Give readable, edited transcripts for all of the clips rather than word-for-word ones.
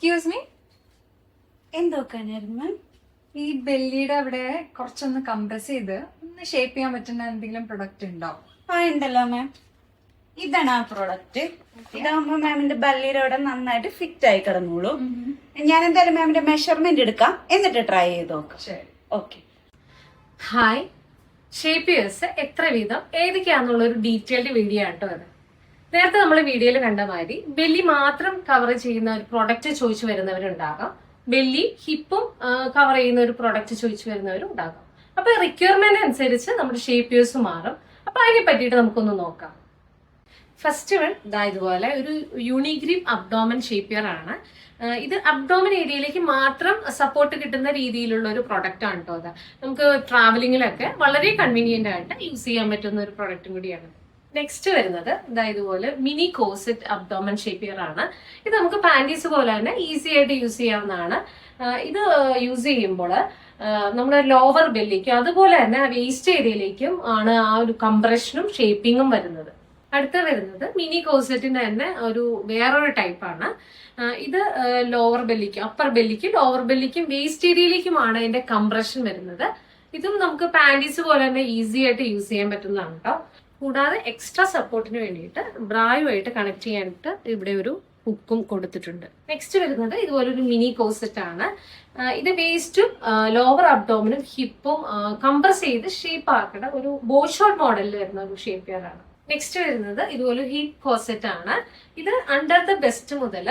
Excuse me, എന്തൊക്കെയായിരുന്നു മാം? ഈ ബെല്ലിയുടെ അവിടെ കുറച്ചൊന്ന് കംപ്രസ് ചെയ്ത് ഒന്ന് ഷേപ്പ് ചെയ്യാൻ പറ്റുന്ന എന്തെങ്കിലും പ്രൊഡക്റ്റ് ഉണ്ടോ? ഉണ്ടല്ലോ മാം. ഇതാണ് ആ പ്രോഡക്റ്റ്. ഇതാകുമ്പോ മാമിന്റെ ബല്ലിയുടെ അവിടെ നന്നായിട്ട് ഫിറ്റ് ആയി കിടന്നോളൂ. ഞാൻ എന്തായാലും മാമിന്റെ മെഷർമെന്റ് എടുക്കാം, എന്നിട്ട് ട്രൈ ചെയ്ത് നോക്കാം. ശരി. ഓക്കെ. ഹായ്, ഷേപ്പിയേഴ്സ് എത്ര വീതം ഏതൊക്കെയാണെന്നുള്ള ഒരു ഡീറ്റെയിൽഡ് വീഡിയോ ആട്ടോ അത്. നേരത്തെ നമ്മൾ വീഡിയോയിൽ കണ്ട മാതിരി ബെല്ലി മാത്രം കവർ ചെയ്യുന്ന ഒരു പ്രൊഡക്റ്റ് ചോദിച്ചു വരുന്നവരുണ്ടാകാം, ബെല്ലി ഹിപ്പും കവർ ചെയ്യുന്ന ഒരു പ്രൊഡക്റ്റ് ചോദിച്ചു വരുന്നവരും ഉണ്ടാകാം. അപ്പൊ റിക്വയർമെന്റ് അനുസരിച്ച് നമ്മുടെ ഷേപ്പിയേഴ്സ് മാറും. അപ്പൊ അതിനെ പറ്റിയിട്ട് നമുക്കൊന്ന് നോക്കാം. ഫസ്റ്റ് വൺ ഇതുപോലെ ഒരു യൂണിഗ്രിപ്പ് അബ്ഡോമൻ ഷേപ്പിയർ ആണ്. ഇത് അബ്ഡോമൻ ഏരിയയിലേക്ക് മാത്രം സപ്പോർട്ട് കിട്ടുന്ന രീതിയിലുള്ള ഒരു പ്രൊഡക്റ്റ് ആണ് കേട്ടോ. അത് നമുക്ക് ട്രാവലിങ്ങിലൊക്കെ വളരെ കൺവീനിയന്റ് ആയിട്ട് യൂസ് ചെയ്യാൻ പറ്റുന്ന ഒരു പ്രൊഡക്റ്റും കൂടിയാണ്. നെക്സ്റ്റ് വരുന്നത് ഇതുപോലെ മിനി കോസെറ്റ് അബ്ഡോമൻ ഷേപ്പിയർ ആണ്. ഇത് നമുക്ക് പാൻറ്റീസ് പോലെ തന്നെ ഈസി ആയിട്ട് യൂസ് ചെയ്യാവുന്നതാണ്. ഇത് യൂസ് ചെയ്യുമ്പോൾ നമ്മുടെ ലോവർ ബെല്ലിക്കും അതുപോലെ തന്നെ വേസ്റ്റ് ഏരിയയിലേക്കും ആണ് ആ ഒരു കംപ്രഷനും ഷേപ്പിങ്ങും വരുന്നത്. അടുത്ത വരുന്നത് മിനി കോസെറ്റിന്റെ തന്നെ ഒരു വേറൊരു ടൈപ്പാണ്. ഇത് ലോവർ ബെല്ലിക്കും അപ്പർ ബെല്ലിക്കും ലോവർ ബെല്ലിക്കും വേസ്റ്റ് ഏരിയയിലേക്കുമാണ് അതിന്റെ കംപ്രഷൻ വരുന്നത്. ഇതും നമുക്ക് പാൻറ്റീസ് പോലെ തന്നെ ഈസി ആയിട്ട് യൂസ് ചെയ്യാൻ പറ്റുന്നതാണ് കേട്ടോ. കൂടാതെ എക്സ്ട്രാ സപ്പോർട്ടിന് വേണ്ടിയിട്ട് ബ്രായുമായിട്ട് കണക്ട് ചെയ്യാനായിട്ട് ഇവിടെ ഒരു ഹുക്കും കൊടുത്തിട്ടുണ്ട്. നെക്സ്റ്റ് വരുന്നത് ഇതുപോലൊരു മിനി കോസെറ്റ് ആണ്. ഇത് വേസ്റ്റും ലോവർ അബ്ഡോമിനും ഹിപ്പും കംപ്രസ് ചെയ്ത് ഷേപ്പ് ആക്കുന്ന ഒരു ബോഷോട്ട് മോഡലിൽ വരുന്ന ഒരു ഷേപ്പിയർ ആണ്. നെക്സ്റ്റ് വരുന്നത് ഇതുപോലെ ഹിപ്പ് കോസെറ്റ് ആണ്. ഇത് അണ്ടർ ദ ബെസ്റ്റ് മുതൽ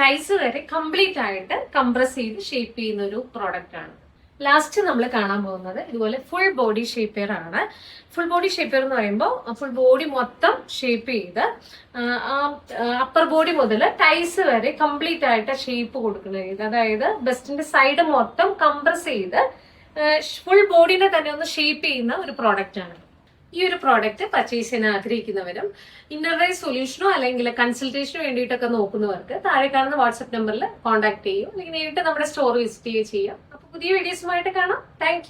ടൈസ് വരെ കംപ്ലീറ്റ് ആയിട്ട് കംപ്രസ് ചെയ്ത് ഷേപ്പ് ചെയ്യുന്ന ഒരു പ്രോഡക്റ്റ് ആണ്. ലാസ്റ്റ് നമ്മൾ കാണാൻ പോകുന്നത് ഇതുപോലെ ഫുൾ ബോഡി ഷേപ്പിയർ ആണ്. ഫുൾ ബോഡി ഷേപ്പിയർ എന്ന് പറയുമ്പോൾ ഫുൾ ബോഡി മൊത്തം ഷേപ്പ് ചെയ്ത് അപ്പർ ബോഡി മുതൽ ടൈസ് വരെ കംപ്ലീറ്റ് ആയിട്ട് ഷേപ്പ് കൊടുക്കുന്ന രീതി, അതായത് ബെസ്റ്റിന്റെ സൈഡ് മൊത്തം കംപ്രസ് ചെയ്ത് ഫുൾ ബോഡിനെ തന്നെ ഒന്ന് ഷേപ്പ് ചെയ്യുന്ന ഒരു പ്രോഡക്റ്റ് ആണ്. ഈ ഒരു പ്രോഡക്റ്റ് പർച്ചേസ് ചെയ്യാൻ ആഗ്രഹിക്കുന്നവരും ഇന്നർവെയർ സൊല്യൂഷനോ അല്ലെങ്കിൽ കൺസൾട്ടേഷനോ വേണ്ടിയിട്ടൊക്കെ നോക്കുന്നവർക്ക് താഴെ കാണുന്ന വാട്സ്ആപ്പ് നമ്പറിൽ കോൺടാക്ട് ചെയ്യും, അല്ലെങ്കിൽ നേരിട്ട് നമ്മുടെ സ്റ്റോർ വിസിറ്റ് ചെയ്യുകയും ചെയ്യാം. അപ്പൊ പുതിയ വീഡിയോസുമായിട്ട് കാണാം. താങ്ക്